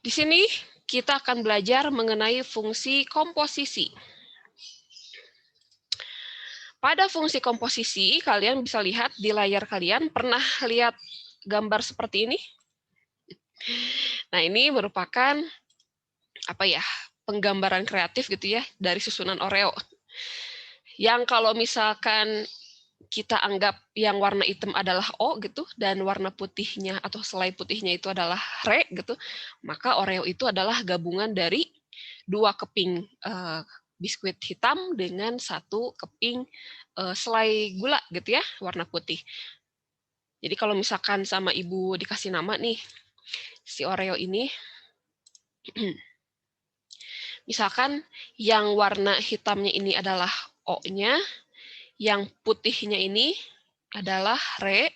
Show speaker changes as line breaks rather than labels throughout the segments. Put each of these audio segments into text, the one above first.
Di sini kita akan belajar mengenai fungsi komposisi. Pada fungsi komposisi, kalian bisa lihat di layar kalian, pernah lihat gambar seperti ini? Nah, ini merupakan penggambaran kreatif gitu ya dari susunan Oreo. Yang kalau misalkan kita anggap yang warna hitam adalah O gitu dan warna putihnya atau selai putihnya itu adalah Re gitu, maka Oreo itu adalah gabungan dari dua keping biskuit hitam dengan satu keping selai gula gitu ya, warna putih. Jadi kalau misalkan sama ibu dikasih nama nih, si Oreo ini, misalkan yang warna hitamnya ini adalah O-nya, yang putihnya ini adalah Re,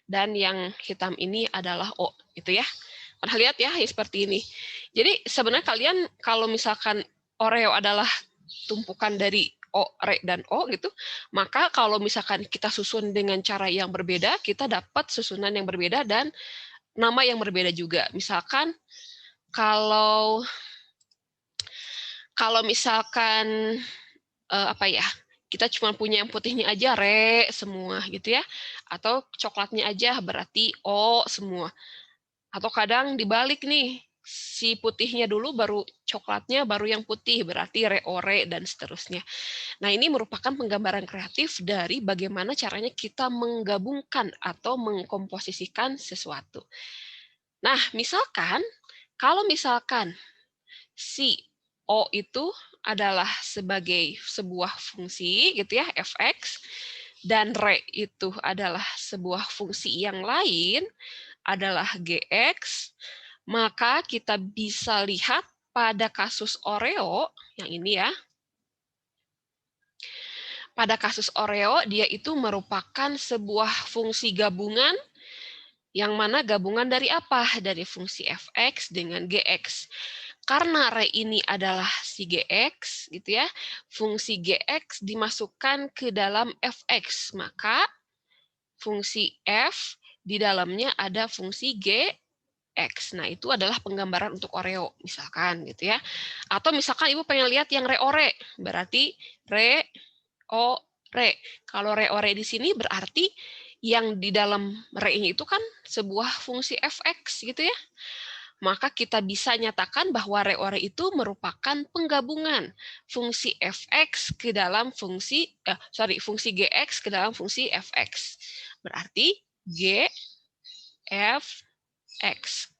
dan yang hitam ini adalah O, gitu ya. Pernah lihat ya, seperti ini. Jadi sebenarnya kalian kalau misalkan Oreo adalah tumpukan dari O, Re, dan O gitu, maka kalau misalkan kita susun dengan cara yang berbeda, kita dapat susunan yang berbeda dan nama yang berbeda juga. Misalkan kalau misalkan kita cuma punya yang putihnya aja Re semua gitu ya, atau coklatnya aja berarti O semua. Atau kadang dibalik nih, si putihnya dulu baru coklatnya baru yang putih berarti Re Ore dan seterusnya. Nah, ini merupakan penggambaran kreatif dari bagaimana caranya kita menggabungkan atau mengkomposisikan sesuatu. Nah, misalkan kalau misalkan si O itu adalah sebagai sebuah fungsi gitu ya, fx, dan Re itu adalah sebuah fungsi yang lain, adalah gx, maka kita bisa lihat pada kasus Oreo, yang ini ya, pada kasus Oreo, dia itu merupakan sebuah fungsi gabungan, yang mana gabungan dari apa? Dari fungsi fx dengan gx. Karena Re ini adalah si Gx, gitu ya, fungsi Gx dimasukkan ke dalam Fx, maka fungsi F di dalamnya ada fungsi Gx. Nah, itu adalah penggambaran untuk Oreo, misalkan gitu ya. Atau misalkan Ibu pengen lihat yang Re Ore, berarti Re O Re. Kalau Re Ore di sini berarti yang di dalam Re-nya itu kan sebuah fungsi Fx, gitu ya. Maka kita bisa nyatakan bahwa Re Ore itu merupakan penggabungan fungsi fx ke dalam fungsi fungsi gx ke dalam fungsi fx. Berarti g f x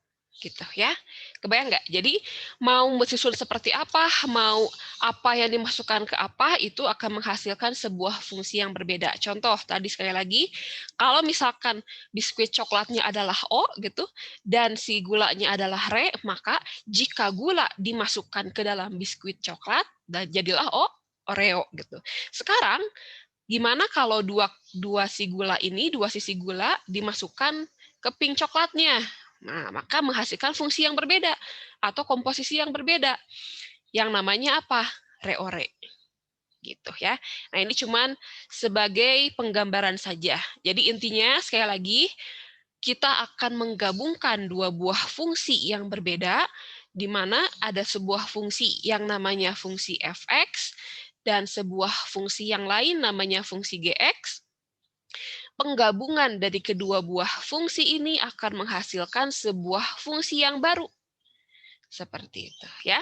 gitu ya. Kebayang nggak? Jadi mau disusun seperti apa, mau apa yang dimasukkan ke apa, itu akan menghasilkan sebuah fungsi yang berbeda. Contoh, tadi sekali lagi, kalau misalkan biskuit coklatnya adalah O gitu, dan si gulanya adalah Re, maka jika gula dimasukkan ke dalam biskuit coklat, dan jadilah Oreo gitu. Sekarang, gimana kalau dua sisi gula dimasukkan ke pink coklatnya? Nah, maka menghasilkan fungsi yang berbeda atau komposisi yang berbeda. Yang namanya apa? Re Ore. Gitu ya. Nah, ini cuman sebagai penggambaran saja. Jadi intinya sekali lagi kita akan menggabungkan dua buah fungsi yang berbeda, di mana ada sebuah fungsi yang namanya fungsi fx dan sebuah fungsi yang lain namanya fungsi gx. Penggabungan dari kedua buah fungsi ini akan menghasilkan sebuah fungsi yang baru. Seperti itu ya.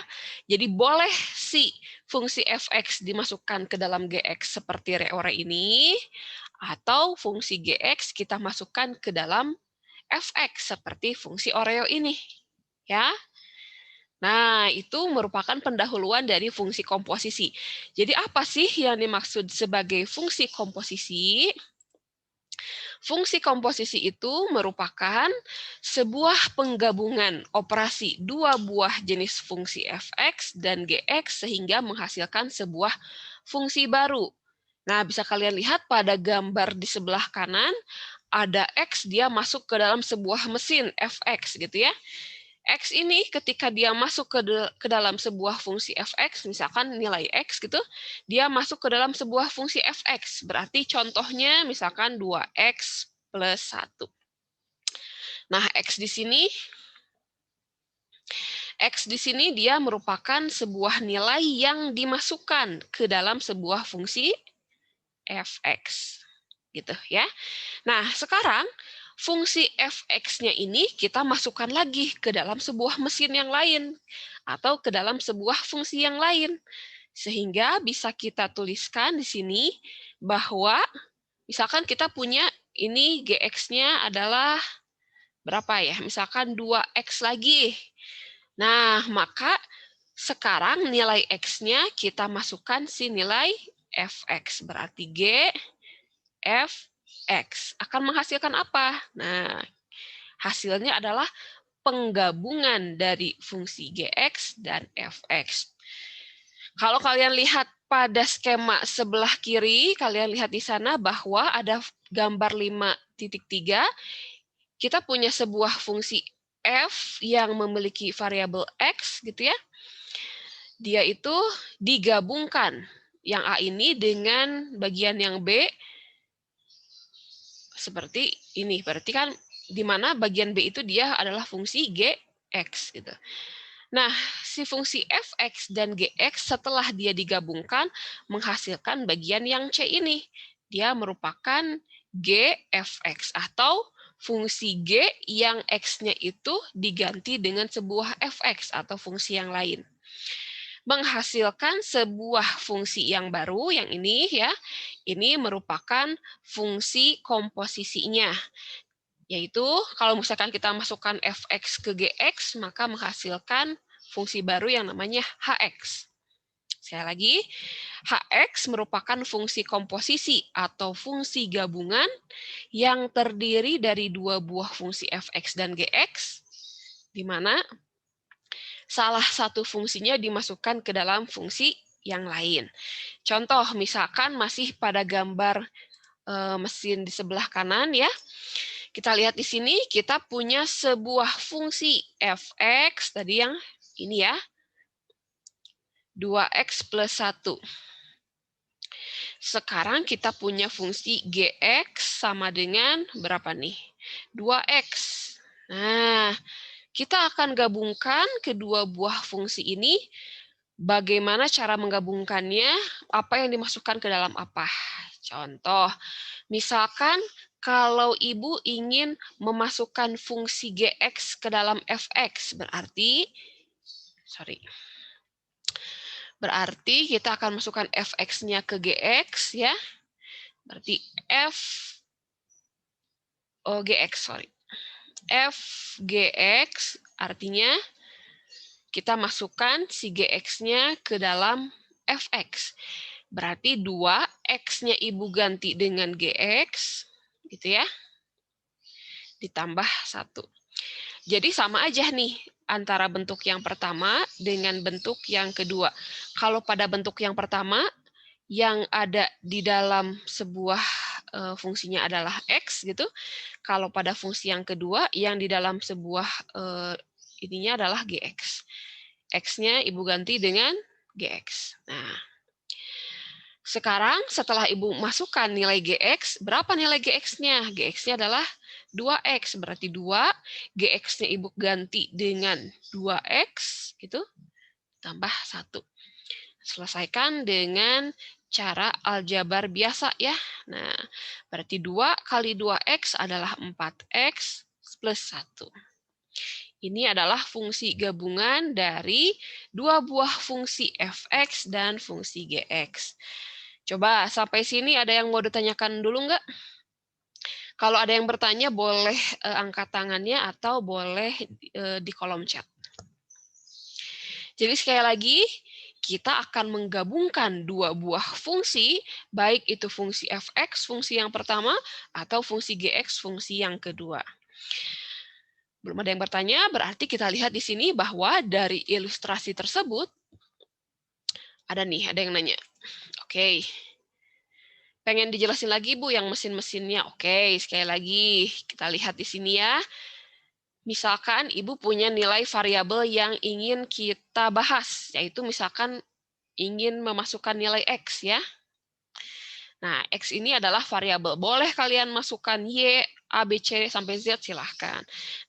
Jadi boleh si fungsi fx dimasukkan ke dalam gx seperti Re Ore ini, atau fungsi gx kita masukkan ke dalam fx seperti fungsi Oreo ini. Ya. Nah, itu merupakan pendahuluan dari fungsi komposisi. Jadi apa sih yang dimaksud sebagai fungsi komposisi? Fungsi komposisi itu merupakan sebuah penggabungan operasi dua buah jenis fungsi fx dan gx sehingga menghasilkan sebuah fungsi baru. Nah, bisa kalian lihat pada gambar di sebelah kanan, ada X, dia masuk ke dalam sebuah mesin fx gitu ya. X ini ketika dia masuk ke dalam sebuah fungsi fx, misalkan nilai X gitu, dia masuk ke dalam sebuah fungsi fx. Berarti contohnya misalkan 2X plus 1. Nah, X di sini X di sini dia merupakan sebuah nilai yang dimasukkan ke dalam sebuah fungsi fx. Gitu ya. Nah, sekarang fungsi fx-nya ini kita masukkan lagi ke dalam sebuah mesin yang lain atau ke dalam sebuah fungsi yang lain. Sehingga bisa kita tuliskan di sini bahwa misalkan kita punya ini gx-nya adalah berapa ya? Misalkan 2x lagi. Nah, maka sekarang nilai x-nya kita masukkan si nilai fx. Berarti g fx akan menghasilkan apa? Nah, hasilnya adalah penggabungan dari fungsi gx dan fx. Kalau kalian lihat pada skema sebelah kiri, kalian lihat di sana bahwa ada gambar 5.3, kita punya sebuah fungsi f yang memiliki variabel x, gitu ya. Dia itu digabungkan yang A ini dengan bagian yang B, seperti ini. Berarti kan di mana bagian B itu dia adalah fungsi gx, gitu. Nah, si fungsi fx dan gx setelah dia digabungkan menghasilkan bagian yang C ini. Dia merupakan g fx atau fungsi g yang x-nya itu diganti dengan sebuah fx atau fungsi yang lain. Menghasilkan sebuah fungsi yang baru, yang ini ya, ini merupakan fungsi komposisinya. Yaitu kalau misalkan kita masukkan fx ke gx, maka menghasilkan fungsi baru yang namanya hx. Sekali lagi, hx merupakan fungsi komposisi atau fungsi gabungan yang terdiri dari dua buah fungsi fx dan gx, di mana salah satu fungsinya dimasukkan ke dalam fungsi yang lain. Contoh, misalkan masih pada gambar mesin di sebelah kanan ya. Kita lihat di sini, kita punya sebuah fungsi fx, tadi yang ini ya, 2x plus 1. Sekarang kita punya fungsi gx sama dengan berapa nih? 2x. Nah, kita akan gabungkan kedua buah fungsi ini. Bagaimana cara menggabungkannya? Apa yang dimasukkan ke dalam apa? Contoh, misalkan kalau ibu ingin memasukkan fungsi gx ke dalam fx, berarti kita akan masukkan fx-nya ke gx ya. Berarti fgx artinya kita masukkan si gx-nya ke dalam fx. Berarti 2x-nya ibu ganti dengan gx, gitu ya, ditambah 1. Jadi sama aja nih antara bentuk yang pertama dengan bentuk yang kedua. Kalau pada bentuk yang pertama, yang ada di dalam sebuah fungsinya adalah x, gitu. Kalau pada fungsi yang kedua, yang di dalam sebuah ininya adalah gx. X-nya ibu ganti dengan gx. Nah, sekarang setelah ibu masukkan nilai gx, berapa nilai gx-nya? Gx-nya adalah 2x, berarti 2, gx-nya ibu ganti dengan 2x, gitu, tambah 1. Selesaikan dengan cara aljabar biasa ya. Nah, berarti 2 kali 2x adalah 4x plus 1. Ini adalah fungsi gabungan dari dua buah fungsi fx dan fungsi gx. Coba sampai sini ada yang mau ditanyakan dulu nggak? Kalau ada yang bertanya boleh angkat tangannya atau boleh di kolom chat. Jadi sekali lagi, kita akan menggabungkan dua buah fungsi, baik itu fungsi fx, fungsi yang pertama, atau fungsi gx, fungsi yang kedua. Belum ada yang bertanya, berarti kita lihat di sini bahwa dari ilustrasi tersebut, ada yang nanya. Oke. Pengen dijelasin lagi, Bu, yang mesin-mesinnya. Oke, sekali lagi, kita lihat di sini ya. Misalkan Ibu punya nilai variabel yang ingin kita bahas, yaitu misalkan ingin memasukkan nilai X ya. Nah, X ini adalah variabel. Boleh kalian masukkan Y A, B, C, sampai Z silahkan.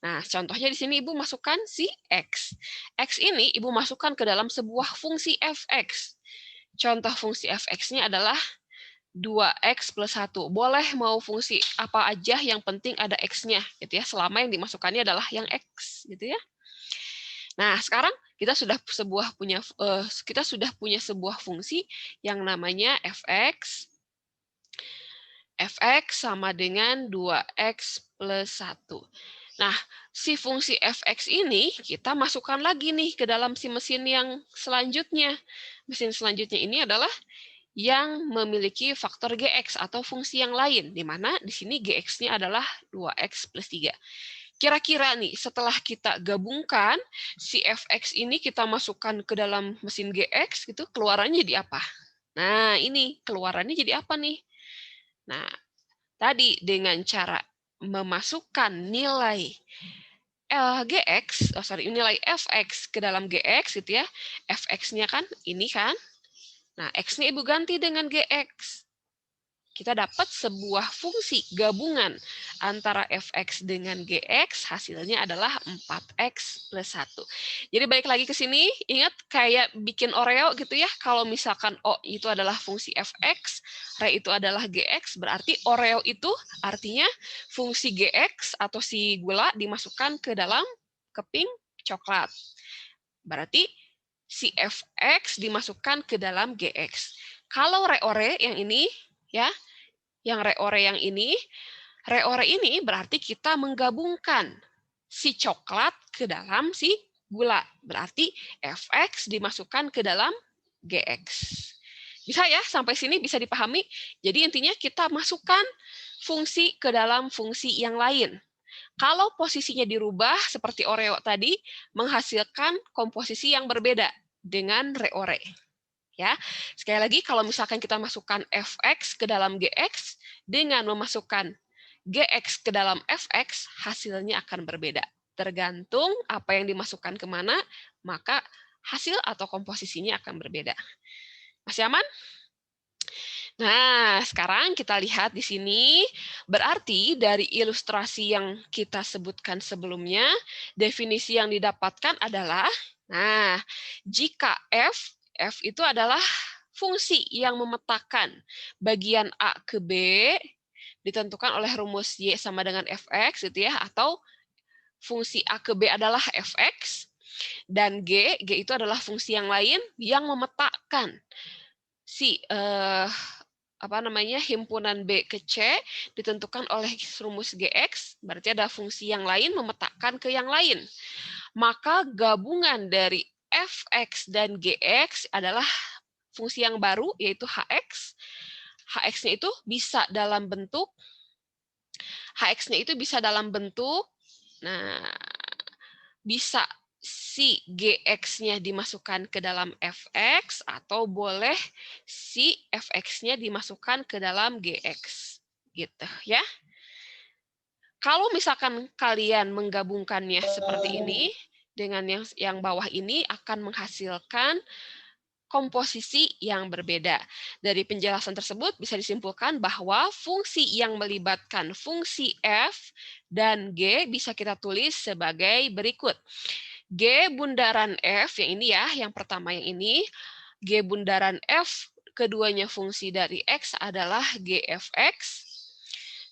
Nah, contohnya di sini Ibu masukkan si X. X ini Ibu masukkan ke dalam sebuah fungsi fx. Contoh fungsi fx-nya adalah 2x plus 1. Boleh mau fungsi apa aja, yang penting ada x-nya, gitu ya, selama yang dimasukkannya adalah yang x, gitu ya. Nah, sekarang kita sudah punya sebuah fungsi yang namanya fx. Fx sama dengan 2x plus 1. Nah, si fungsi fx ini kita masukkan lagi nih ke dalam si mesin yang selanjutnya. Mesin selanjutnya ini adalah yang memiliki faktor gx atau fungsi yang lain, di mana di sini gx-nya adalah 2x plus 3. Kira-kira nih, setelah kita gabungkan, si fx ini kita masukkan ke dalam mesin gx, gitu, keluarannya jadi apa? Nah, ini keluarannya jadi apa nih? Nah, tadi dengan cara memasukkan nilai nilai fx ke dalam gx, gitu ya. Fx-nya kan ini kan. Nah, x-nya Ibu ganti dengan gx. Kita dapat sebuah fungsi gabungan antara fx dengan gx, hasilnya adalah 4x plus 1. Jadi balik lagi ke sini, ingat kayak bikin Oreo gitu ya, kalau misalkan O itu adalah fungsi fx, R itu adalah gx, berarti Oreo itu artinya fungsi gx atau si gula dimasukkan ke dalam keping coklat. Berarti si fx dimasukkan ke dalam gx. Kalau Reore yang ini, ya, yang reore ini berarti kita menggabungkan si coklat ke dalam si gula. Berarti fx dimasukkan ke dalam gx. Bisa ya, sampai sini bisa dipahami? Jadi intinya kita masukkan fungsi ke dalam fungsi yang lain. Kalau posisinya dirubah seperti Oreo tadi, menghasilkan komposisi yang berbeda dengan reore. Ya, sekali lagi kalau misalkan kita masukkan fx ke dalam gx dengan memasukkan gx ke dalam fx, hasilnya akan berbeda. Tergantung apa yang dimasukkan kemana, maka hasil atau komposisinya akan berbeda. Masih aman? Nah, sekarang kita lihat di sini, berarti dari ilustrasi yang kita sebutkan sebelumnya, definisi yang didapatkan adalah, nah, jika F itu adalah fungsi yang memetakan bagian A ke B, ditentukan oleh rumus Y sama dengan Fx, gitu ya, atau fungsi A ke B adalah Fx, dan G itu adalah fungsi yang lain yang memetakan si himpunan B ke C ditentukan oleh rumus Gx, berarti ada fungsi yang lain memetakan ke yang lain. Maka gabungan dari Fx dan Gx adalah fungsi yang baru, yaitu Hx. Hx-nya itu bisa dalam bentuk, nah, bisa si Gx-nya dimasukkan ke dalam Fx, atau boleh si Fx-nya dimasukkan ke dalam Gx. Gitu ya. Kalau misalkan kalian menggabungkannya seperti ini, dengan yang bawah ini akan menghasilkan komposisi yang berbeda. Dari penjelasan tersebut bisa disimpulkan bahwa fungsi yang melibatkan fungsi f dan g bisa kita tulis sebagai berikut. G bundaran F, yang ini ya, yang pertama yang ini, G bundaran F, keduanya fungsi dari X adalah Gfx,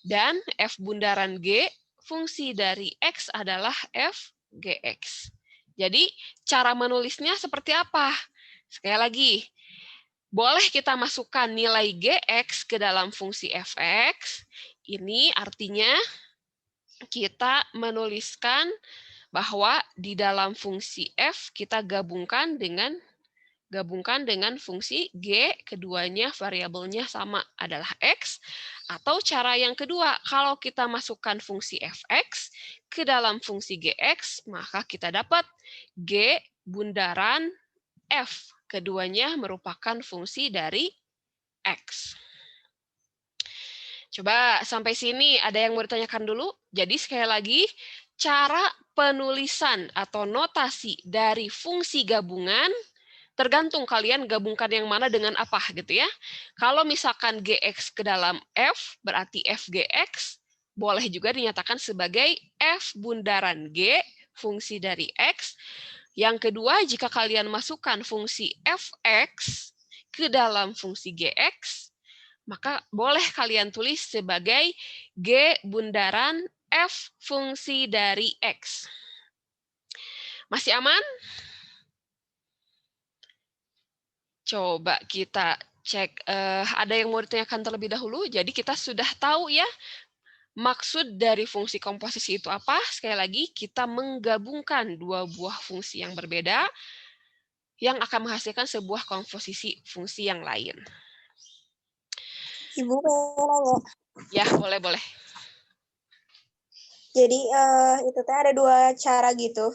dan F bundaran G, fungsi dari X adalah Fgx. Jadi, cara menulisnya seperti apa? Sekali lagi, boleh kita masukkan nilai Gx ke dalam fungsi Fx, ini artinya kita menuliskan bahwa di dalam fungsi f kita gabungkan dengan fungsi g, keduanya variabelnya sama adalah x, atau cara yang kedua, kalau kita masukkan fungsi fx ke dalam fungsi gx, maka kita dapat g bundaran f, keduanya merupakan fungsi dari x. Coba sampai sini ada yang mau ditanyakan dulu? Jadi sekali lagi, cara penulisan atau notasi dari fungsi gabungan tergantung kalian gabungkan yang mana dengan apa gitu ya. Kalau misalkan gx ke dalam f berarti fgx, boleh juga dinyatakan sebagai F bundaran G fungsi dari X. Yang kedua, jika kalian masukkan fungsi Fx ke dalam fungsi Gx, maka boleh kalian tulis sebagai G bundaran F fungsi dari X. Masih aman? Coba kita cek, ada yang mau ditanyakan terlebih dahulu. Jadi kita sudah tahu ya, maksud dari fungsi komposisi itu apa? Sekali lagi, kita menggabungkan dua buah fungsi yang berbeda yang akan menghasilkan sebuah komposisi fungsi yang lain.
Ibu pengen nanya.
Ya, boleh-boleh.
Jadi itu teh ada dua cara gitu.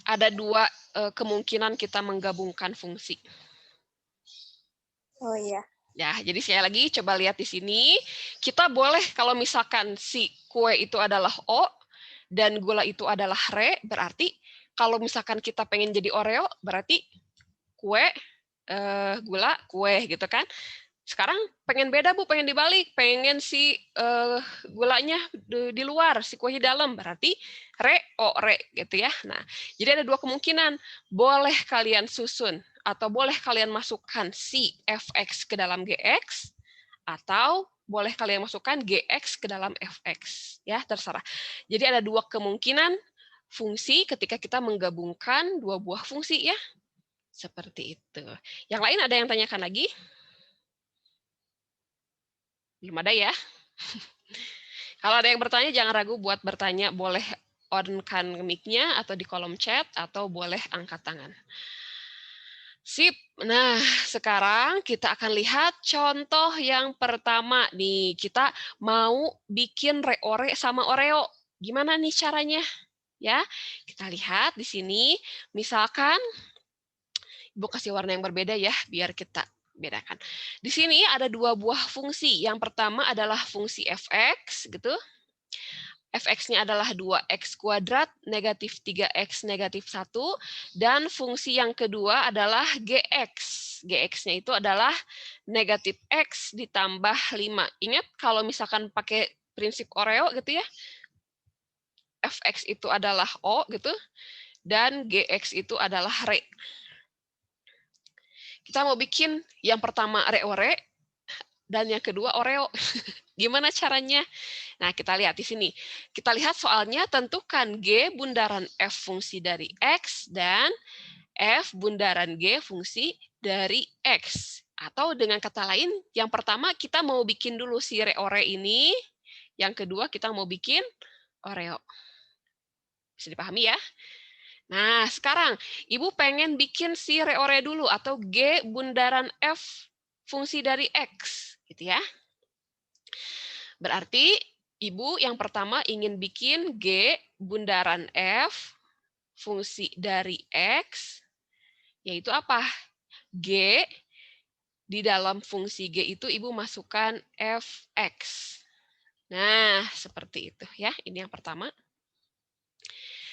Ada dua kemungkinan kita menggabungkan fungsi.
Oh iya.
Ya, jadi sekali lagi coba lihat di sini. Kita boleh kalau misalkan si kue itu adalah O dan gula itu adalah Re, berarti kalau misalkan kita pengen jadi Oreo, berarti kue, gula, kue gitu kan. Sekarang pengen beda Bu, pengen dibalik, pengen si gulanya di luar, si kuenya di dalam, berarti Re, O, Re gitu ya. Nah, jadi ada dua kemungkinan. Boleh kalian susun atau boleh kalian masukkan si Fx ke dalam Gx, atau boleh kalian masukkan Gx ke dalam Fx. Ya, terserah. Jadi ada dua kemungkinan fungsi ketika kita menggabungkan dua buah fungsi ya. Seperti itu. Yang lain ada yang tanyakan lagi? Belum ada ya? Kalau ada yang bertanya, jangan ragu buat bertanya. Boleh on-kan mic-nya atau di kolom chat, atau boleh angkat tangan. Sip. Nah, sekarang kita akan lihat contoh yang pertama nih. Kita mau bikin reore sama Oreo. Gimana nih caranya? Ya, kita lihat di sini. Misalkan, Ibu kasih warna yang berbeda ya, biar kita bedakan. Di sini ada dua buah fungsi. Yang pertama adalah fungsi fx, gitu. Fx-nya adalah 2x kuadrat negatif 3x negatif 1, dan fungsi yang kedua adalah gx. Gx-nya itu adalah negatif x ditambah 5. Ingat kalau misalkan pakai prinsip Oreo gitu ya, fx itu adalah O gitu, dan gx itu adalah Re. Kita mau bikin yang pertama Re-ore, dan yang kedua Oreo. Gimana caranya? Nah, kita lihat di sini. Kita lihat soalnya, tentukan G bundaran F fungsi dari X dan F bundaran G fungsi dari X. Atau dengan kata lain, yang pertama kita mau bikin dulu si Re-ore ini, yang kedua kita mau bikin Oreo. Bisa dipahami ya? Nah, sekarang Ibu pengen bikin si Re-ore dulu, atau G bundaran F fungsi dari X, gitu ya. Berarti Ibu yang pertama ingin bikin G bundaran F fungsi dari X, yaitu apa? G, di dalam fungsi G itu Ibu masukkan Fx. Nah, seperti itu ya. Ini yang pertama.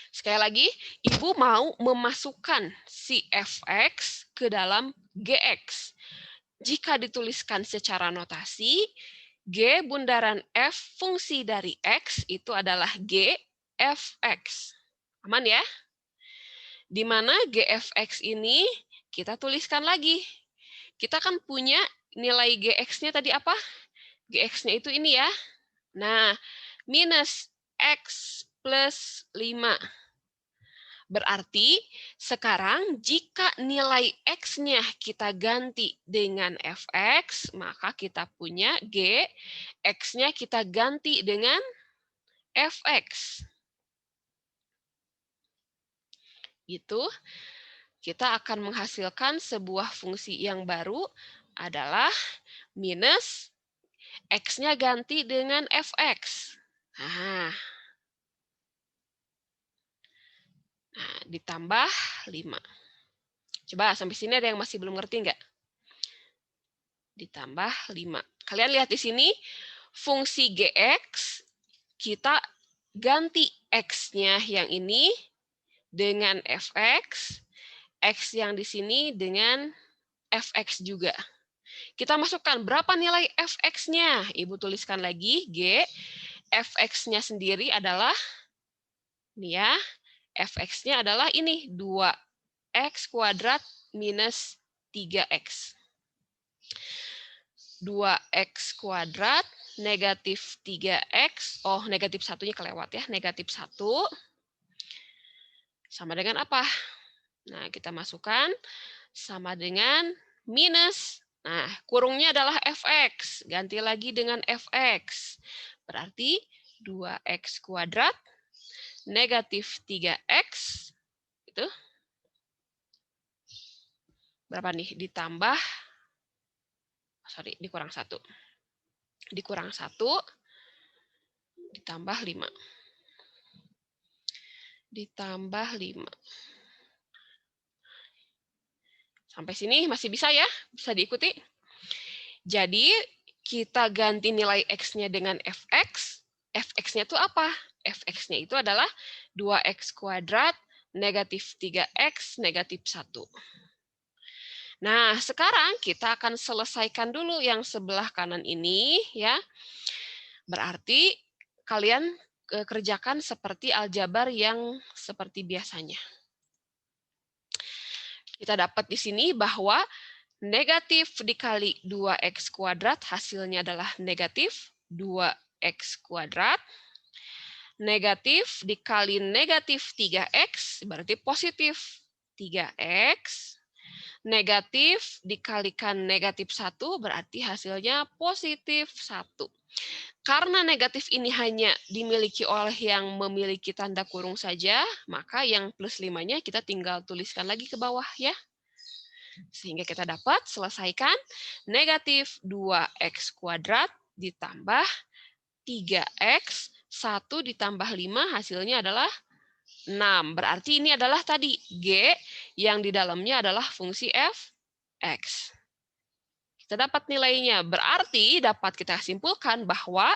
Sekali lagi, Ibu mau memasukkan si Fx ke dalam Gx. Jika dituliskan secara notasi, G bundaran F fungsi dari X itu adalah G Fx. Aman ya? Di mana Gfx ini kita tuliskan lagi. Kita kan punya nilai Gx-nya tadi apa? Gx-nya itu ini ya. Nah, minus X plus 5. Berarti sekarang jika nilai X-nya kita ganti dengan Fx, maka kita punya G, X-nya kita ganti dengan Fx. Itu kita akan menghasilkan sebuah fungsi yang baru adalah minus X-nya ganti dengan Fx. Nah, ditambah 5. Coba sampai sini ada yang masih belum ngerti nggak? Ditambah 5. Kalian lihat di sini, fungsi Gx, kita ganti X-nya yang ini dengan Fx, X yang di sini dengan Fx juga. Kita masukkan berapa nilai Fx-nya? Ibu tuliskan lagi, G. fx-nya sendiri adalah, ini ya, fx-nya adalah ini, 2x kuadrat minus 3x. 2x kuadrat negatif 3x, oh negatif 1-nya kelewat ya, negatif 1 sama dengan apa? Nah, kita masukkan sama dengan minus. Nah, kurungnya adalah fx, ganti lagi dengan fx. Berarti 2x kuadrat negatif 3x, itu berapa nih? Ditambah, sorry, dikurang 1. Dikurang 1, ditambah 5. Ditambah 5. Sampai sini masih bisa ya? Bisa diikuti? Jadi, kita ganti nilai x-nya dengan fx. Fx-nya itu apa? Fx-nya itu adalah 2x kuadrat negatif 3x negatif 1. Nah, sekarang kita akan selesaikan dulu yang sebelah kanan ini, ya. Berarti kalian kerjakan seperti aljabar yang seperti biasanya. Kita dapat di sini bahwa negatif dikali 2x kuadrat hasilnya adalah negatif 2x kuadrat. Negatif dikali negatif 3x berarti positif 3x. Negatif dikalikan negatif 1 berarti hasilnya positif 1. Karena negatif ini hanya dimiliki oleh yang memiliki tanda kurung saja, maka yang plus 5-nya kita tinggal tuliskan lagi ke bawah ya. Sehingga kita dapat selesaikan negatif 2x kuadrat ditambah 3x, 1 ditambah 5 hasilnya adalah 6. Berarti ini adalah tadi G yang di dalamnya adalah fungsi fx. Kita dapat nilainya. Berarti dapat kita simpulkan bahwa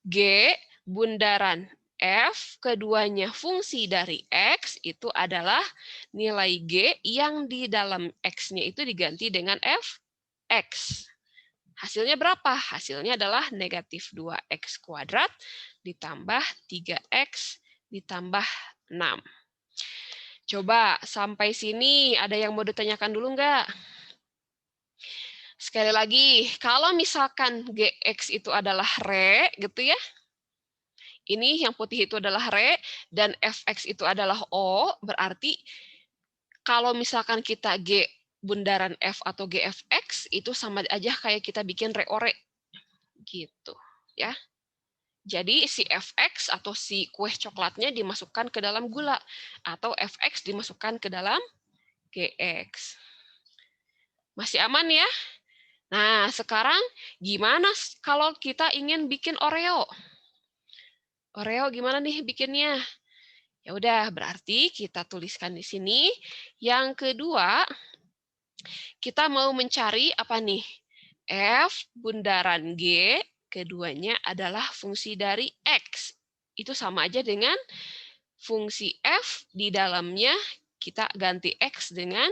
G bundaran F keduanya fungsi dari X itu adalah nilai G yang di dalam X-nya itu diganti dengan Fx. Hasilnya berapa? Hasilnya adalah negatif 2x kuadrat ditambah 3x ditambah 6. Coba sampai sini ada yang mau ditanyakan dulu nggak? Sekali lagi, kalau misalkan Gx itu adalah Re, gitu ya, ini yang putih itu adalah Re, dan Fx itu adalah O, berarti kalau misalkan kita G bundaran F atau GFX, itu sama aja kayak kita bikin Re-ore. Gitu. Ya. Jadi si Fx atau si kue coklatnya dimasukkan ke dalam gula, atau Fx dimasukkan ke dalam Gx. Masih aman ya? Nah, sekarang gimana kalau kita ingin bikin Oreo? Oreo gimana nih bikinnya? Ya udah, berarti kita tuliskan di sini. Yang kedua, kita mau mencari apa nih? F bundaran G, keduanya adalah fungsi dari X. Itu sama aja dengan fungsi F di dalamnya kita ganti X dengan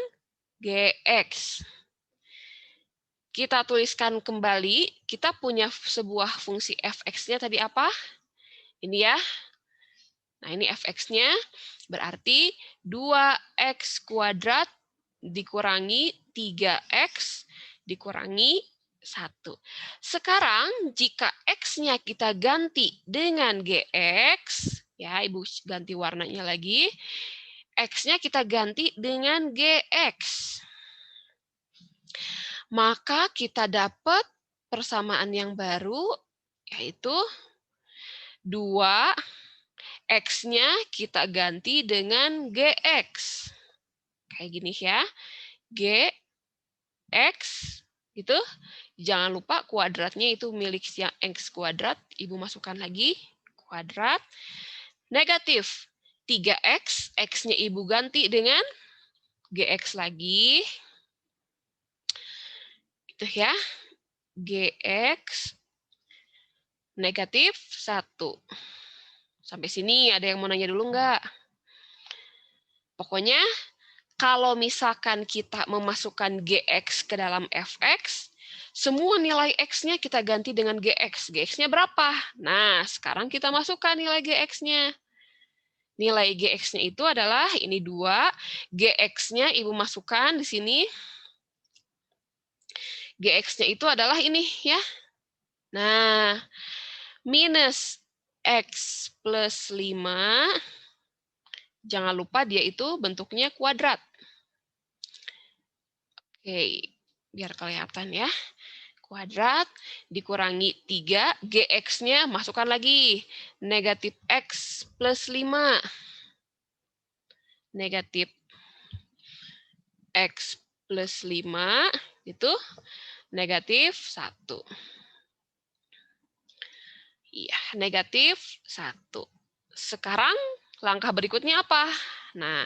GX. Kita tuliskan kembali, kita punya sebuah fungsi fx-nya tadi apa? Ini ya. Nah, ini fx-nya berarti 2x kuadrat dikurangi 3x dikurangi 1. Sekarang, jika x-nya kita ganti dengan gx, ya Ibu ganti warnanya lagi, x-nya kita ganti dengan gx. Maka kita dapat persamaan yang baru, yaitu 2 X-nya kita ganti dengan GX. Kayak gini ya. GX, gitu. Jangan lupa kuadratnya itu milik yang X kuadrat. Ibu masukkan lagi, kuadrat. Negatif 3X, X-nya Ibu ganti dengan GX lagi. Itu ya. GX negatif 1. Sampai sini ada yang mau nanya dulu nggak? Pokoknya kalau misalkan kita memasukkan GX ke dalam Fx, Semua nilai X-nya kita ganti dengan GX. GX-nya berapa? Nah, sekarang kita masukkan nilai GX-nya. Nilai GX-nya itu adalah ini 2. GX-nya Ibu masukkan di sini. GX-nya itu adalah ini ya. Nah, minus X plus 5. Jangan lupa dia itu bentuknya kuadrat. Oke, biar kelihatan ya. Kuadrat dikurangi 3, GX-nya masukkan lagi. Negatif X plus 5. Negatif X plus 5 itu negatif 1. Iya, negatif 1. Sekarang langkah berikutnya apa? Nah,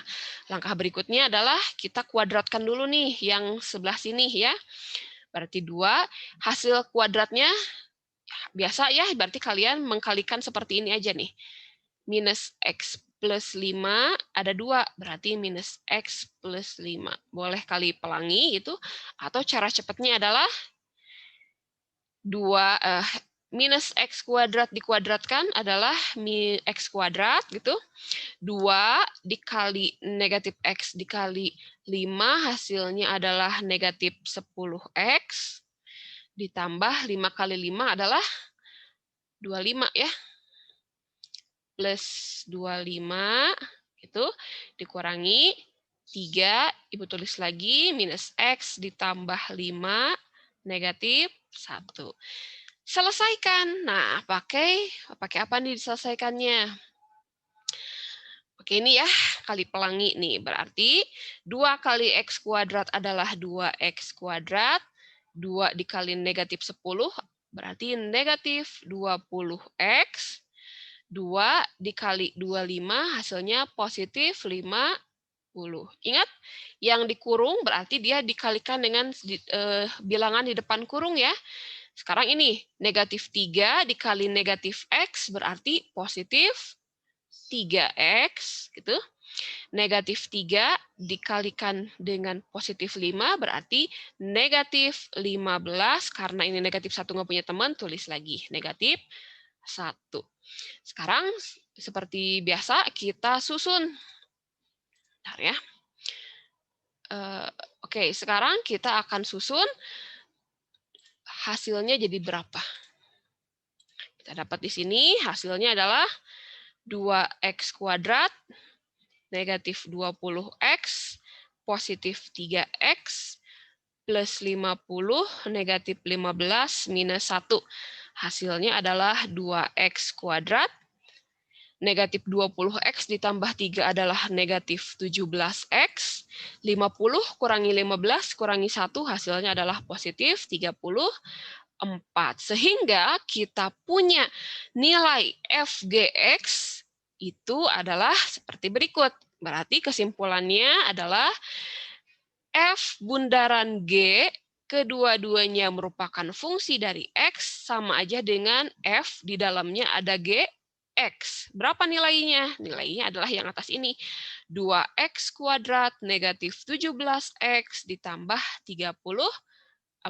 langkah berikutnya adalah kita kuadratkan dulu nih yang sebelah sini ya. Berarti 2, hasil kuadratnya biasa ya, berarti kalian mengkalikan seperti ini aja nih. Minus X plus 5 ada 2, berarti minus X plus 5. Boleh kali pelangi itu, atau cara cepatnya adalah 2 minus X kuadrat dikuadratkan adalah X kuadrat gitu. 2 dikali negatif X dikali 5 hasilnya adalah negatif 10X. Ditambah 5 kali 5 adalah 25 ya. Plus 25 itu dikurangi 3, Ibu tulis lagi minus X ditambah 5 negatif 1. Selesaikan. Nah, pakai apa nih diselesaikannya? Oke, ini ya, kali pelangi nih. Berarti 2 kali X kuadrat adalah 2X kuadrat. 2 dikali negatif 10, berarti negatif 20X. 2 dikali 25, hasilnya positif 50. Ingat, yang dikurung berarti dia dikalikan dengan bilangan di depan kurung ya. Sekarang ini, negatif 3 dikali negatif X berarti positif 3X. Gitu. Negatif 3 dikalikan dengan positif 5 berarti negatif 15. Karena ini negatif 1 nggak punya teman, tulis lagi. Negatif 1. Sekarang, seperti biasa, kita susun. Bentar ya. Oke, sekarang kita akan susun hasilnya jadi berapa. Kita dapat di sini hasilnya adalah 2X kuadrat, negatif 20X, positif 3X, plus 50, negatif 15, minus 1. Hasilnya adalah 2X kuadrat, negatif 20X ditambah 3 adalah negatif 17X, 50 kurangi 15 kurangi 1 hasilnya adalah positif 34. Sehingga kita punya nilai FGX itu adalah seperti berikut. Berarti kesimpulannya adalah F bundaran G kedua-duanya merupakan fungsi dari X sama aja dengan F di dalamnya ada G X. Berapa nilainya? Nilainya adalah yang atas ini. 2X kuadrat negatif 17X ditambah 34.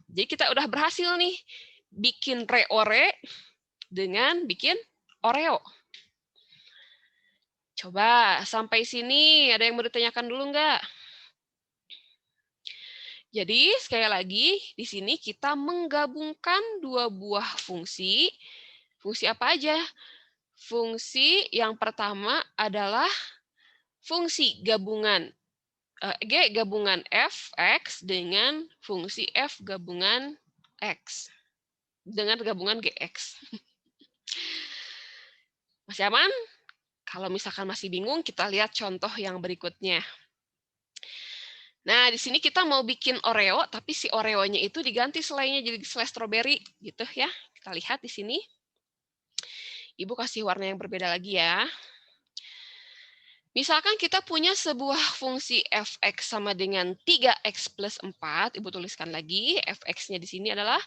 Jadi kita udah berhasil nih bikin reore dengan bikin Oreo. Coba sampai sini ada yang mau ditanyakan dulu nggak? Jadi sekali lagi di sini kita menggabungkan dua buah fungsi. Fungsi apa aja? Fungsi yang pertama adalah fungsi gabungan G gabungan Fx dengan fungsi F gabungan X. Dengan gabungan Gx. Masih aman? Kalau misalkan masih bingung, kita lihat contoh yang berikutnya. Nah, di sini kita mau bikin Oreo, tapi si Oreo-nya itu diganti selainya jadi selai stroberi, gitu ya. Kita lihat di sini. Ibu kasih warna yang berbeda lagi ya. Misalkan kita punya sebuah fungsi fx sama dengan 3x plus 4, Ibu tuliskan lagi, fx-nya di sini adalah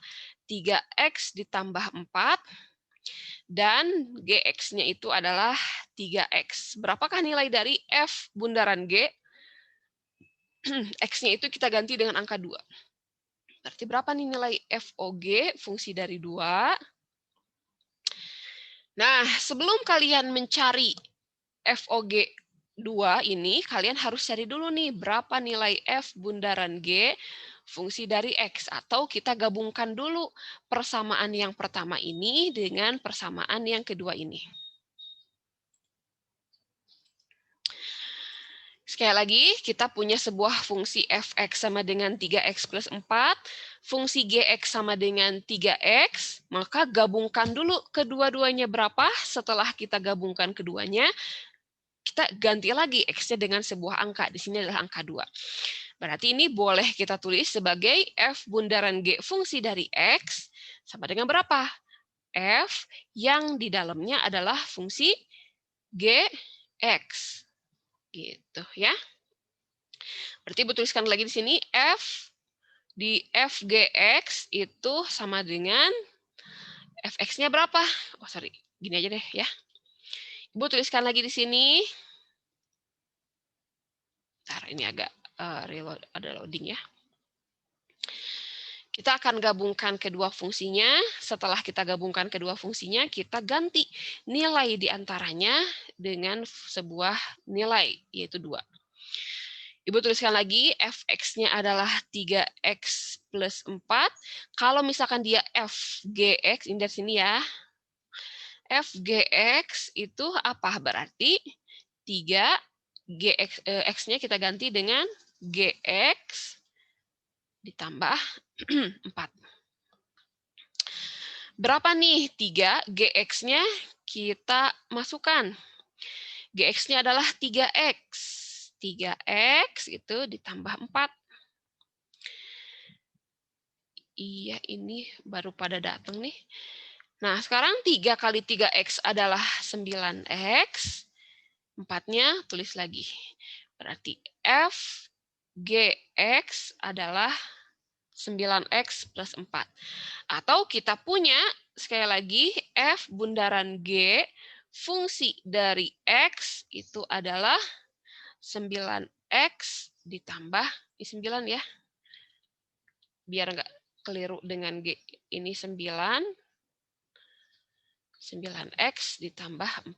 3x ditambah 4, dan gx-nya itu adalah 3x. Berapakah nilai dari f bundaran g? X-nya itu kita ganti dengan angka 2. Berarti berapa nih nilai FOG, fungsi dari 2? Nah, sebelum kalian mencari FOG 2 ini, kalian harus cari dulu nih berapa nilai F bundaran G fungsi dari X. Atau kita gabungkan dulu persamaan yang pertama ini dengan persamaan yang kedua ini. Sekali lagi, kita punya sebuah fungsi fx sama dengan 3x plus 4, fungsi gx sama dengan 3x, maka gabungkan dulu kedua-duanya berapa. Setelah kita gabungkan keduanya, kita ganti lagi x-nya dengan sebuah angka. Di sini adalah angka 2. Berarti ini boleh kita tulis sebagai f bundaran g fungsi dari x sama dengan berapa? F yang di dalamnya adalah fungsi gx. Gitu ya. Berarti Ibu tuliskan lagi di sini F di FGX itu sama dengan FX-nya berapa? Oh, sorry. Gini aja deh ya. Ibu tuliskan lagi di sini. Bentar, ini agak reload, ada loading ya. Kita akan gabungkan kedua fungsinya. Setelah kita gabungkan kedua fungsinya, kita ganti nilai di antaranya dengan sebuah nilai, yaitu 2. Ibu tuliskan lagi, fx-nya adalah 3x plus 4. Kalau misalkan dia fgx, ini dari sini ya. Fgx itu apa? Berarti 3, x-nya kita ganti dengan gx ditambah 4. Berapa nih 3? Gx-nya kita masukkan. Gx-nya adalah 3x. 3x itu ditambah 4. Iya, ini baru pada datang nih. Nah, sekarang 3 kali 3x adalah 9x. 4-nya tulis lagi. Berarti f gx adalah 9x plus 4. Atau kita punya, sekali lagi, f bundaran g fungsi dari x itu adalah 9x ditambah 9 ya. Biar nggak keliru dengan G. Ini 9x ditambah 4.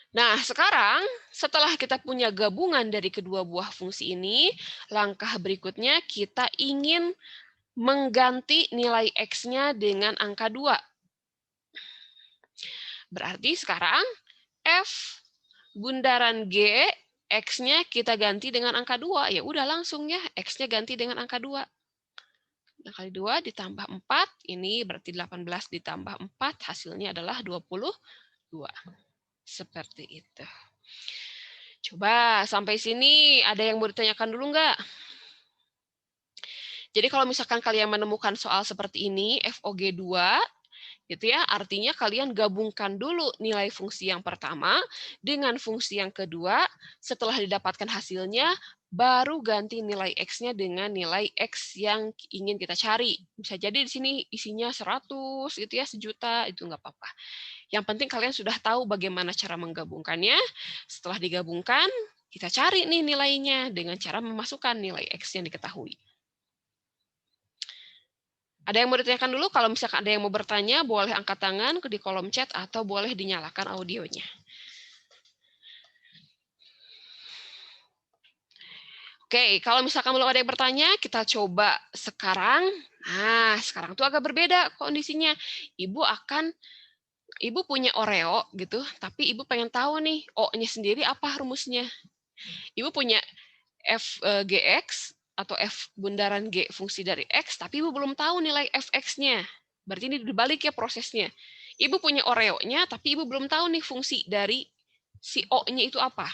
Nah, sekarang setelah kita punya gabungan dari kedua buah fungsi ini, langkah berikutnya kita ingin mengganti nilai X-nya dengan angka 2. Berarti sekarang F bundaran G, X-nya kita ganti dengan angka 2. Ya udah langsung ya, X-nya ganti dengan angka 2. Nah, kali 2 ditambah 4, ini berarti 18 ditambah 4, hasilnya adalah 22. Seperti itu. Coba sampai sini ada yang mau ditanyakan dulu nggak? Jadi kalau misalkan kalian menemukan soal seperti ini, FOG 2, gitu ya, artinya kalian gabungkan dulu nilai fungsi yang pertama dengan fungsi yang kedua, setelah didapatkan hasilnya, baru ganti nilai X-nya dengan nilai X yang ingin kita cari. Bisa jadi di sini isinya 100, gitu ya, 1.000.000, itu nggak apa-apa. Yang penting kalian sudah tahu bagaimana cara menggabungkannya. Setelah digabungkan, kita cari nih nilainya dengan cara memasukkan nilai X yang diketahui. Ada yang mau ditanyakan dulu? Kalau misalkan ada yang mau bertanya, boleh angkat tangan di kolom chat atau boleh dinyalakan audionya. Oke, kalau misalkan belum ada yang bertanya, kita coba sekarang. Nah, sekarang tuh agak berbeda kondisinya. Ibu punya Oreo gitu, tapi Ibu pengen tahu nih, O-nya sendiri apa rumusnya. Ibu punya FGX atau F bundaran G fungsi dari X, tapi Ibu belum tahu nilai Fx-nya. Berarti ini dibalik ya prosesnya. Ibu punya Oreo-nya, tapi Ibu belum tahu nih fungsi dari si O-nya itu apa.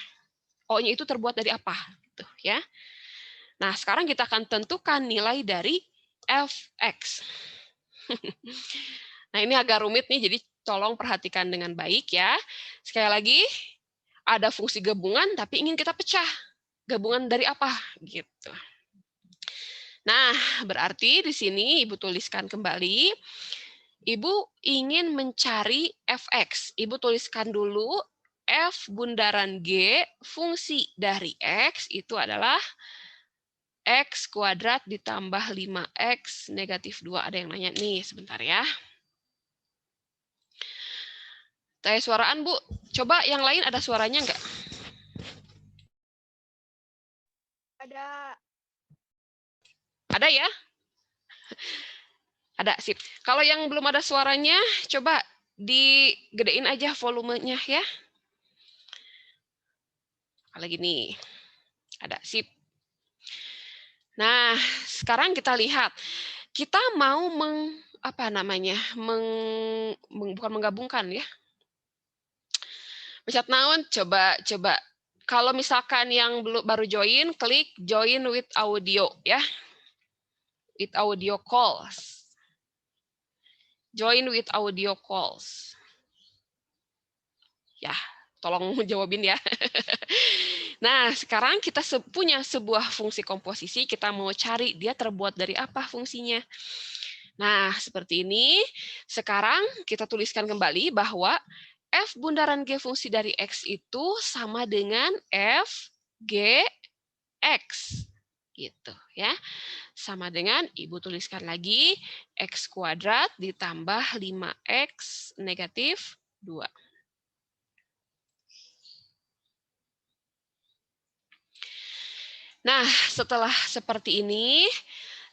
O-nya itu terbuat dari apa. Gitu, ya. Nah, sekarang kita akan tentukan nilai dari Fx. Nah, ini agak rumit nih, jadi tolong perhatikan dengan baik ya. Sekali lagi, ada fungsi gabungan, tapi ingin kita pecah. Gabungan dari apa? Gitu. Nah, berarti di sini Ibu tuliskan kembali, Ibu ingin mencari Fx. Ibu tuliskan dulu F bundaran G fungsi dari X itu adalah X kuadrat ditambah 5X negatif 2. Ada yang nanya nih, sebentar ya. Tanya suaraan, Bu. Coba yang lain ada suaranya nggak?
Ada.
Ada ya? Ada, sip. Kalau yang belum ada suaranya, coba digedein aja volumenya ya. Kalau gini. Ada, sip. Nah, sekarang kita lihat. Kita mau bukan menggabungkan ya. Pencet naon, coba. Kalau misalkan yang baru join, klik join with audio ya. With audio calls. Join with audio calls. Ya, tolong jawabin ya. Nah, sekarang kita punya sebuah fungsi komposisi, kita mau cari dia terbuat dari apa fungsinya. Nah, seperti ini. Sekarang kita tuliskan kembali bahwa F bundaran G fungsi dari X itu sama dengan F G X. Gitu ya. Sama dengan, Ibu tuliskan lagi, X kuadrat ditambah 5X negatif 2. Nah, setelah seperti ini,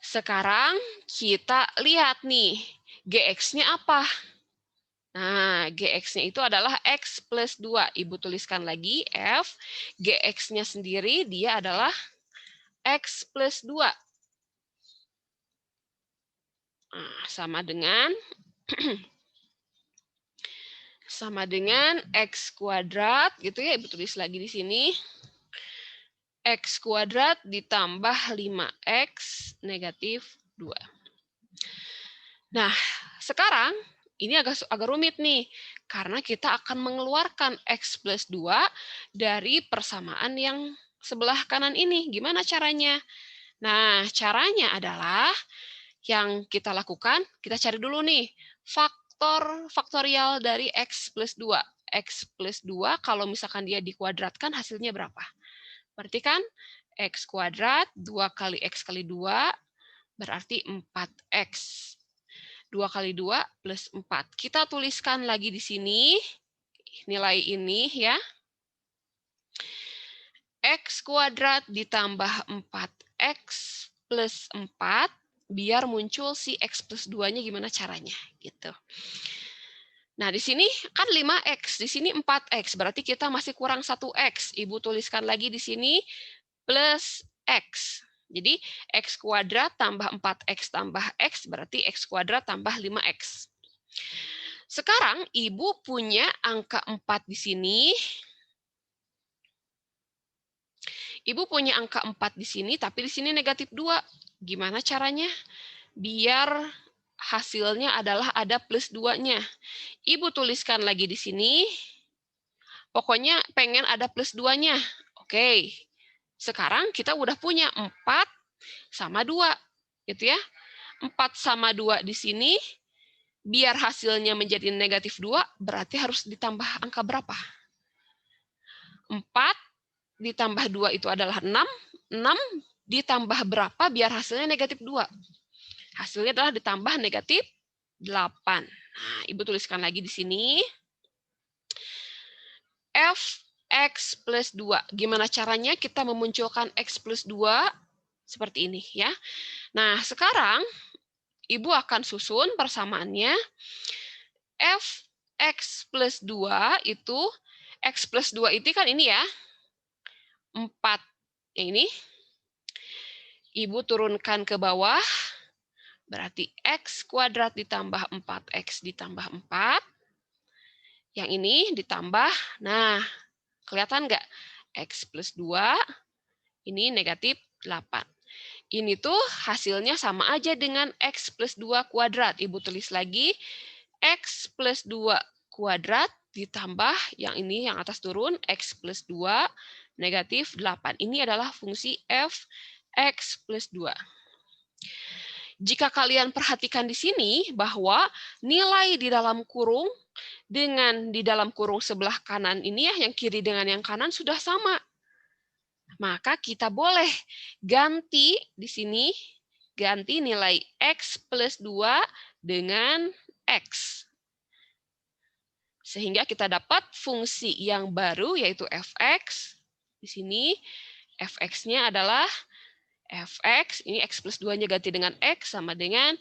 sekarang kita lihat nih, GX-nya apa? Nah, GX-nya itu adalah X plus 2. Ibu tuliskan lagi, F. GX-nya sendiri, dia adalah X plus 2. Nah, sama dengan X kuadrat, gitu ya. Ibu tulis lagi di sini. X kuadrat ditambah 5X negatif 2. Nah, sekarang ini agak rumit nih, karena kita akan mengeluarkan X plus 2 dari persamaan yang sebelah kanan ini. Gimana caranya? Nah, caranya adalah yang kita lakukan, kita cari dulu nih, faktorial dari X plus 2. X plus 2, kalau misalkan dia dikuadratkan, hasilnya berapa? Berarti kan X kuadrat 2 kali X kali 2 berarti 4X. 2 kali 2 plus 4. Kita tuliskan lagi di sini nilai ini ya. X kuadrat ditambah 4X plus 4 biar muncul si X plus 2-nya gimana caranya gitu. Nah, di sini kan 5X, di sini 4X, berarti kita masih kurang 1X. Ibu tuliskan lagi di sini plus X. Jadi, X kuadrat tambah 4X tambah X, berarti X kuadrat tambah 5X. Sekarang, Ibu punya angka 4 di sini. Ibu punya angka 4 di sini, tapi di sini negatif 2. Gimana caranya? Biar hasilnya adalah ada plus 2-nya. Ibu tuliskan lagi di sini. Pokoknya pengen ada plus 2-nya. Oke. Sekarang kita udah punya 4 sama 2. Gitu ya. 4 sama 2 di sini. Biar hasilnya menjadi negatif 2, berarti harus ditambah angka berapa? 4 ditambah 2 itu adalah 6. 6 ditambah berapa biar hasilnya negatif 2? Hasilnya adalah ditambah negatif 8. Nah, Ibu tuliskan lagi di sini. Fx plus 2. Gimana caranya kita memunculkan X plus 2? Seperti ini ya. Nah, sekarang Ibu akan susun persamaannya. Fx plus 2 itu, X plus 2 itu kan ini ya. 4 ini. Ibu turunkan ke bawah. Berarti X kuadrat ditambah 4X ditambah 4. Yang ini ditambah, nah, kelihatan nggak? X plus 2, ini negatif 8. Ini tuh hasilnya sama aja dengan X plus 2 kuadrat. Ibu tulis lagi, X plus 2 kuadrat ditambah, yang ini yang atas turun, X plus 2 negatif 8. Ini adalah fungsi f X plus 2. Jika kalian perhatikan di sini bahwa nilai di dalam kurung dengan di dalam kurung sebelah kanan ini ya, yang kiri dengan yang kanan sudah sama. Maka kita boleh ganti di sini, ganti nilai X plus 2 dengan X. Sehingga kita dapat fungsi yang baru, yaitu fx. Di sini fx-nya adalah fx, ini x plus 2-nya ganti dengan x, sama dengan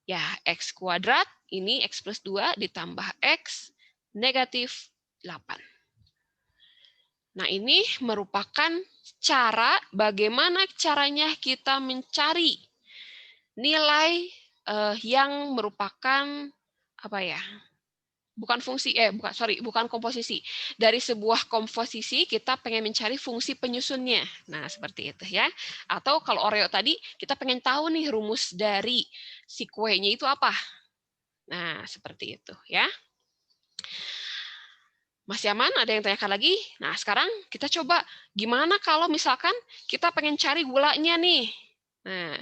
ya x kuadrat, ini x plus 2 ditambah x negatif 8. Nah, ini merupakan cara bagaimana caranya kita mencari nilai yang merupakan apa ya? Bukan fungsi, bukan komposisi. Dari sebuah komposisi kita pengen mencari fungsi penyusunnya. Nah, seperti itu ya. Atau kalau Oreo tadi, kita pengen tahu nih rumus dari si kuenya itu apa. Nah, seperti itu ya. Masih aman? Ada yang tanyakan lagi? Nah, sekarang kita coba gimana kalau misalkan kita pengen cari gulanya nih. Nah,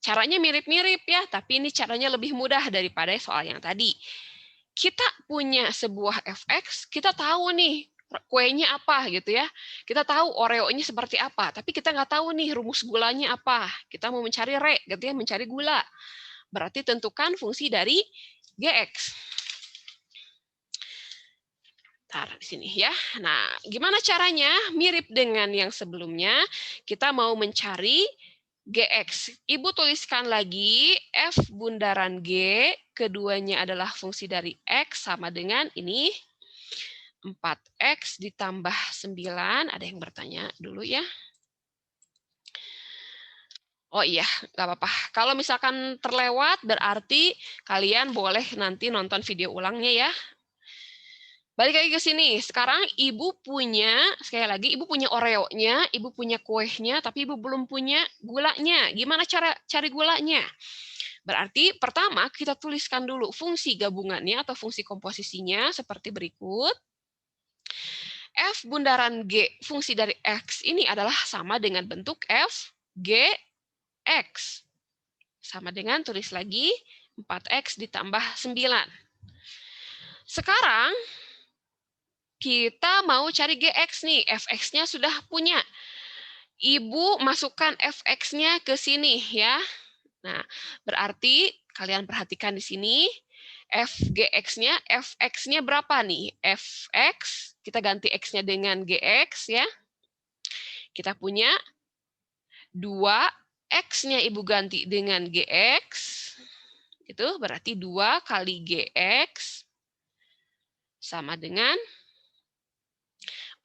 caranya mirip-mirip ya, tapi ini caranya lebih mudah daripada soal yang tadi. Kita punya sebuah fx, kita tahu nih kuenya apa gitu ya. Kita tahu Oreo-nya seperti apa, tapi kita nggak tahu nih rumus gulanya apa. Kita mau mencari gitu ya, mencari gula. Berarti tentukan fungsi dari gx. Di sini ya. Nah, gimana caranya? Mirip dengan yang sebelumnya, kita mau mencari gx. Ibu tuliskan lagi f bundaran g, keduanya adalah fungsi dari x sama dengan ini 4x ditambah 9. Ada yang bertanya dulu ya? Oh iya, nggak apa-apa. Kalau misalkan terlewat, berarti kalian boleh nanti nonton video ulangnya ya. Balik lagi ke sini. Sekarang ibu punya, sekali lagi, ibu punya Oreo-nya, ibu punya kuenya, tapi ibu belum punya gulanya. Gimana cara cari gulanya? Berarti pertama kita tuliskan dulu fungsi gabungannya atau fungsi komposisinya seperti berikut. F bundaran G, fungsi dari X ini adalah sama dengan bentuk F, G, X. Sama dengan, tulis lagi, 4X ditambah 9. Sekarang, kita mau cari GX nih, fx-nya sudah punya. Ibu masukkan fx-nya ke sini ya. Nah, berarti kalian perhatikan di sini fgx-nya, fx-nya berapa nih? Fx, kita ganti x-nya dengan gx ya. Kita punya 2, x-nya ibu ganti dengan gx. Itu berarti 2 kali gx sama dengan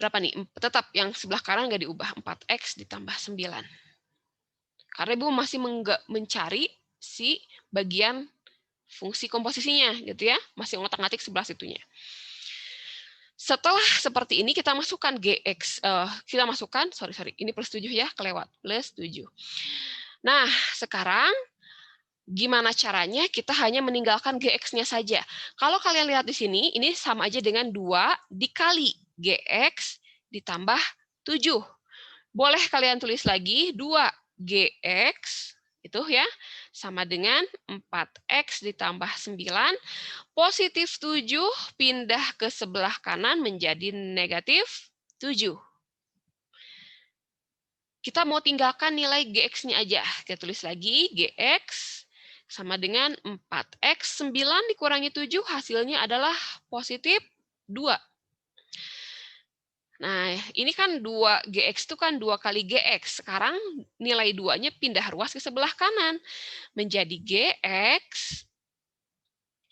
berapa nih? Tetap yang sebelah kanan nggak diubah, 4x ditambah 9. Karena ibu masih mencari si bagian fungsi komposisinya, gitu ya. Masih ngotak-ngatik sebelah situnya. Setelah seperti ini, kita masukkan gx. Kita masukkan, ini plus 7 ya, kelewat. Plus 7. Nah, sekarang gimana caranya? Kita hanya meninggalkan gx-nya saja. Kalau kalian lihat di sini, ini sama aja dengan 2 dikali gx ditambah 7. Boleh kalian tulis lagi 2gx itu ya sama dengan 4x ditambah 9. Positif 7 pindah ke sebelah kanan menjadi negatif 7. Kita mau tinggalkan nilai gx-nya aja. Kita tulis lagi gx sama dengan 4x 9 dikurangi 7 hasilnya adalah positif 2. Nah, ini kan 2gx itu kan 2 kali gx. Sekarang nilai 2-nya pindah ruas ke sebelah kanan. Menjadi gx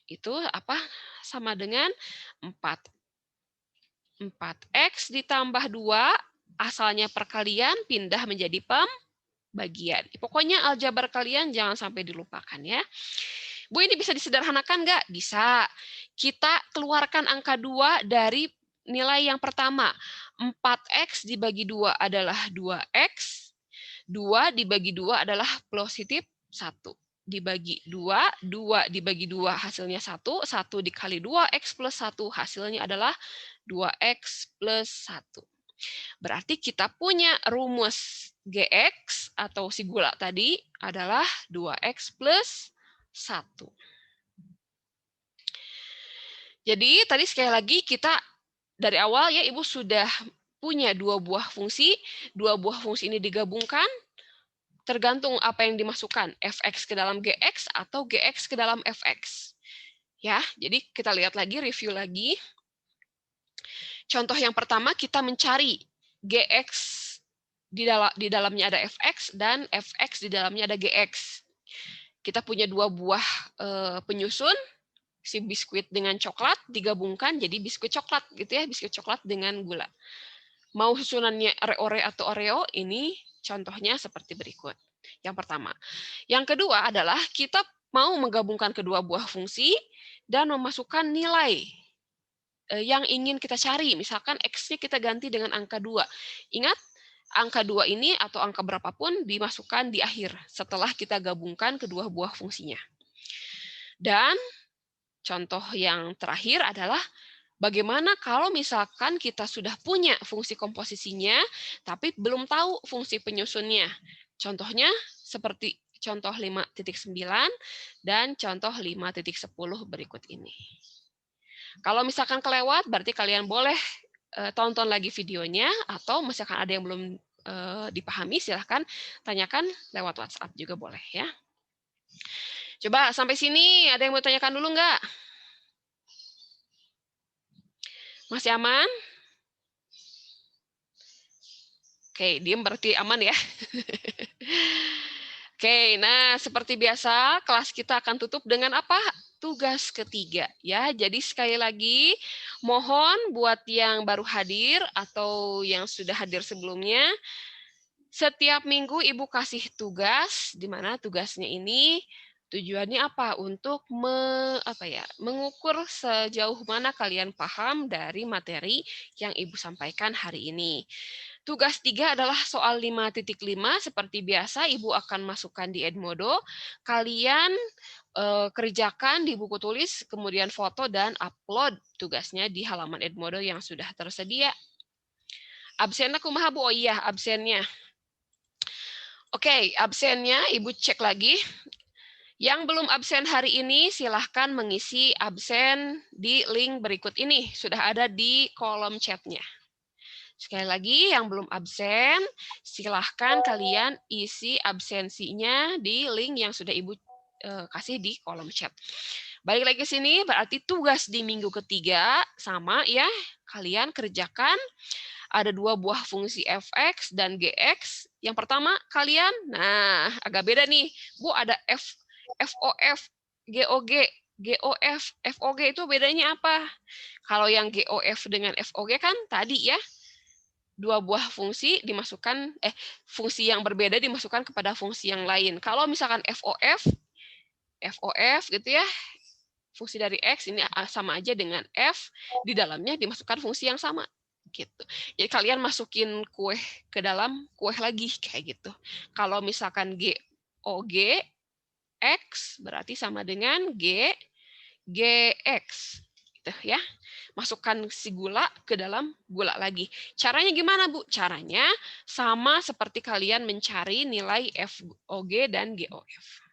itu apa? Sama dengan 4x ditambah 2, asalnya perkalian pindah menjadi pembagian. Pokoknya aljabar kalian jangan sampai dilupakan ya. Bu, ini bisa disederhanakan nggak? Bisa. Kita keluarkan angka 2 dari nilai yang pertama. 4x dibagi 2 adalah 2x. 2 dibagi 2 adalah positif 1. Dibagi 2, 2 dibagi 2 hasilnya 1. 1 dikali 2x plus 1 hasilnya adalah 2x plus 1. Berarti kita punya rumus gx atau si gula tadi adalah 2x plus 1. Jadi tadi sekali lagi kita dari awal ya Ibu sudah punya dua buah fungsi ini digabungkan, tergantung apa yang dimasukkan, fx ke dalam gx atau gx ke dalam fx. Ya, jadi kita lihat lagi, review lagi. Contoh yang pertama, kita mencari gx di dalamnya ada fx dan fx di dalamnya ada gx. Kita punya dua buah penyusun, si biskuit dengan coklat digabungkan jadi biskuit coklat gitu ya, biskuit coklat dengan gula. Mau susunannya ore atau oreo, ini contohnya seperti berikut. Yang pertama. Yang kedua adalah kita mau menggabungkan kedua buah fungsi dan memasukkan nilai yang ingin kita cari. Misalkan X-nya kita ganti dengan angka 2. Ingat, angka 2 ini atau angka berapapun dimasukkan di akhir setelah kita gabungkan kedua buah fungsinya. Dan contoh yang terakhir adalah bagaimana kalau misalkan kita sudah punya fungsi komposisinya, tapi belum tahu fungsi penyusunnya. Contohnya seperti contoh 5.9 dan contoh 5.10 berikut ini. Kalau misalkan kelewat, berarti kalian boleh tonton lagi videonya, atau misalkan ada yang belum dipahami, silahkan tanyakan lewat WhatsApp juga boleh ya. Coba sampai sini ada yang mau tanyakan dulu nggak? Masih aman? Oke, diem berarti aman ya. Oke, nah seperti biasa kelas kita akan tutup dengan apa? Tugas ketiga ya. Jadi sekali lagi mohon buat yang baru hadir atau yang sudah hadir sebelumnya, setiap minggu Ibu kasih tugas, di mana tugasnya ini tujuannya apa? Untuk mengukur sejauh mana kalian paham dari materi yang Ibu sampaikan hari ini. Tugas 3 adalah soal 5.5, seperti biasa Ibu akan masukkan di Edmodo. Kalian kerjakan di buku tulis, kemudian foto dan upload tugasnya di halaman Edmodo yang sudah tersedia. Absennya kumaha Bu? Oh iya, absennya. Oke, absennya Ibu cek lagi. Yang belum absen hari ini silahkan mengisi absen di link berikut ini. Sudah ada di kolom chatnya. Sekali lagi, yang belum absen, silahkan kalian isi absensinya di link yang sudah Ibu kasih di kolom chat. Balik lagi ke sini, berarti tugas di minggu ketiga sama ya, kalian kerjakan. Ada dua buah fungsi fx dan gx. Yang pertama, kalian, nah agak beda nih, Bu, ada fof, gog, gof, fog itu bedanya apa? Kalau yang gof dengan fog kan tadi ya, dua buah fungsi dimasukkan, fungsi yang berbeda dimasukkan kepada fungsi yang lain. Kalau misalkan fof gitu ya, fungsi dari x ini sama aja dengan f, di dalamnya dimasukkan fungsi yang sama gitu. Jadi kalian masukin kue ke dalam kue lagi kayak gitu. Kalau misalkan gog x berarti sama dengan gx gitu ya. Masukkan si gula ke dalam gula lagi. Caranya gimana, Bu? Caranya sama seperti kalian mencari nilai FOG dan GOF.